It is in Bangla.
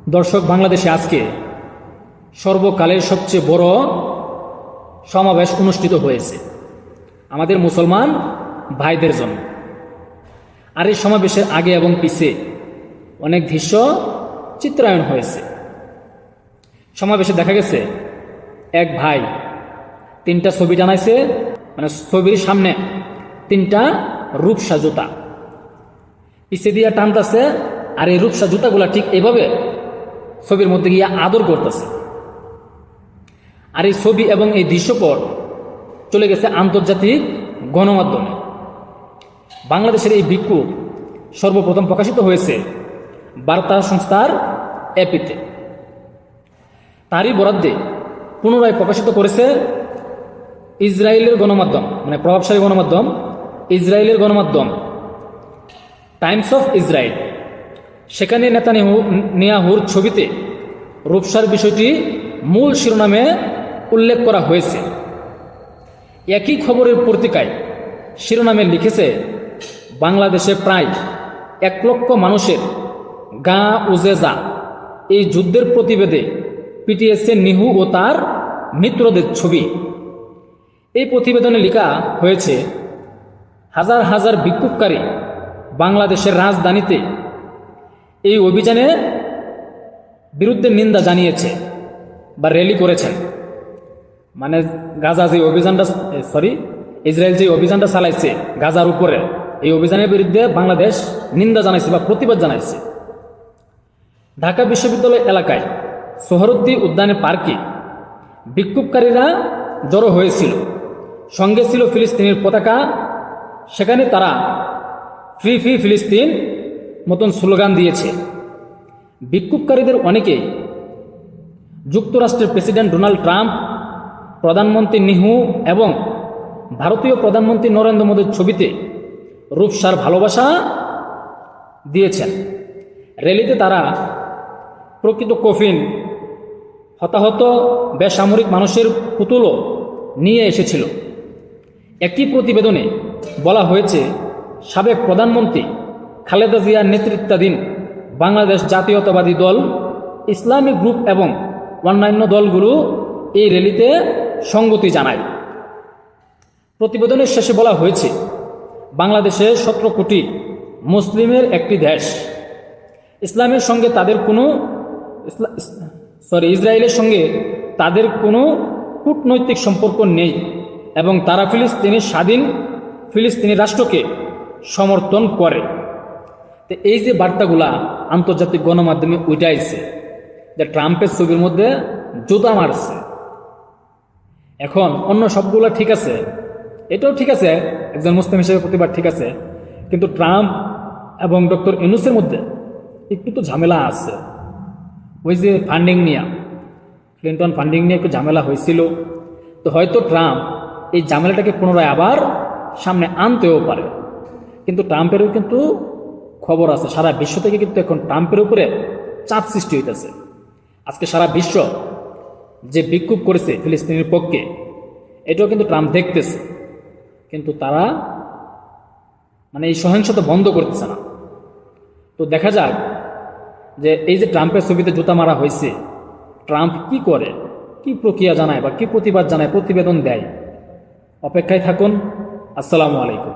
দর্শক, বাংলাদেশে আজকে সর্বকালের সবচেয়ে বড় সমাবেশ অনুষ্ঠিত হয়েছে আমাদের মুসলমান ভাইদের জন্য। আর এই সমাবেশের আগে এবং পিছে অনেক দৃশ্য চিত্রায়ন হয়েছে। সমাবেশে দেখা গেছে এক ভাই 3টা ছবি টানাইছে, মানে ছবির সামনে 3টা রূপসা জুতা পিছে দিয়ে টানতেছে, আর এই রূপসা জুতাগুলা ঠিক এইভাবে ছবির মধ্যে গিয়ে আদর করতেছে। আর এই ছবি এবং এই দৃশ্যপট চলে গেছে আন্তর্জাতিক গণমাধ্যমে। বাংলাদেশের এই বিক্ষোভ সর্বপ্রথম প্রকাশিত হয়েছে বার্তা সংস্থার এপিতে। তারই বরাদ্দে পুনরায় প্রকাশিত করেছে ইসরায়েলের গণমাধ্যম, মানে প্রভাবশালী গণমাধ্যম ইসরায়েলের গণমাধ্যম টাইমস অফ ইসরায়েল। সেখানে নেতানিয়াহুর ছবিতে রূপসার বিষয়টি মূল শিরোনামে উল্লেখ করা হয়েছে। একই খবরের পত্রিকায় শিরোনামে লিখেছে, বাংলাদেশে প্রায় 1 লক্ষ মানুষের গা উজেজা এই যুদ্ধের প্রতিবেদে পিটিএসএ নিহু ও তার মিত্রদের ছবি। এই প্রতিবেদনে লেখা হয়েছে, হাজার হাজার বিক্ষোভকারী বাংলাদেশের রাজধানীতে এই অভিযানের বিরুদ্ধে নিন্দা জানিয়েছে বা র্যালি করেছেন। মানে গাজা যে অভিযানটা ইসরায়েল যে অভিযানটা চালাইছে গাজার উপরে, এই অভিযানের বিরুদ্ধে বাংলাদেশ নিন্দা জানাইছে বা প্রতিবাদ জানাইছে। ঢাকা বিশ্ববিদ্যালয় এলাকায় সোহরওয়ার্দী উদ্যানের পার্কে বিক্ষোভকারীরা জড়ো হয়েছিল, সঙ্গে ছিল ফিলিস্তিনের পতাকা। সেখানে তারা ফ্রি ফ্রি ফিলিস্তিন মতন স্লোগান দিয়েছে। বিক্ষোভকারীদের অনেকেই যুক্তরাষ্ট্রের প্রেসিডেন্ট ডোনাল্ড ট্রাম্প, প্রধানমন্ত্রী নেহু এবং ভারতীয় প্রধানমন্ত্রী নরেন্দ্র মোদীর ছবিতে রূপসার ভালোবাসা দিয়েছেন। র্যালিতে তারা প্রকৃত কফিন, হতাহত বেসামরিক মানুষের পুতুলও নিয়ে এসেছিল। একটি প্রতিবেদনে বলা হয়েছে, সাবেক প্রধানমন্ত্রী খালেদা জিয়ার নেতৃত্বাধীন বাংলাদেশ জাতীয়তাবাদী দল, ইসলামিক গ্রুপ এবং অন্যান্য দলগুলো এই র্যালিতে সংগতি জানায়। প্রতিবেদনের শেষে বলা হয়েছে, বাংলাদেশে 17 কোটি মুসলিমের একটি দেশ। ইসলামের সঙ্গে তাদের কোনো ইসরায়েলের সঙ্গে তাদের কোনো কূটনৈতিক সম্পর্ক নেই এবং তারা ফিলিস্তিনের স্বাধীন ফিলিস্তিনি রাষ্ট্রকে সমর্থন করে। তো এই যে বার্তাগুলা আন্তর্জাতিক গণমাধ্যমে উঠাইছে যে ট্রাম্পের ছবির মধ্যে জুতা মারছে, এখন অন্য সবগুলো ঠিক আছে, এটাও ঠিক আছে, একজন মুসলিম হিসেবে প্রতিবাদ ঠিক আছে, কিন্তু ট্রাম্প এবং ডক্টর ইউনূসের মধ্যে একটু তো ঝামেলা আছে। ওই যে ফান্ডিং নিয়ে, ক্লিন্টন ফান্ডিং নিয়ে একটু ঝামেলা হয়েছিল, তো হয়তো ট্রাম্প এই ঝামেলাটাকে পুনরায় আবার সামনে আনতেও পারে। কিন্তু ট্রাম্পেরও কিন্তু খবর আছে, সারা বিশ্ব থেকে কিন্তু এখন ট্রাম্পের উপরে চাপ সৃষ্টি হইতেছে। আজকে সারা বিশ্ব যে বিক্ষোভ করেছে ফিলিস্তিনের পক্ষে, এটাও কিন্তু ট্রাম্প দেখতেছে, কিন্তু তারা মানে এই সহিংসতা বন্ধ করতেছে না। তো দেখা যাক যে এই যে ট্রাম্পের ছবিতে জুতা মারা হয়েছে, ট্রাম্প কি করে, কি প্রক্রিয়া জানায় বা কি প্রতিবাদ জানায়, প্রতিবেদন দেয়। অপেক্ষায় থাকুন। আসসালামু আলাইকুম।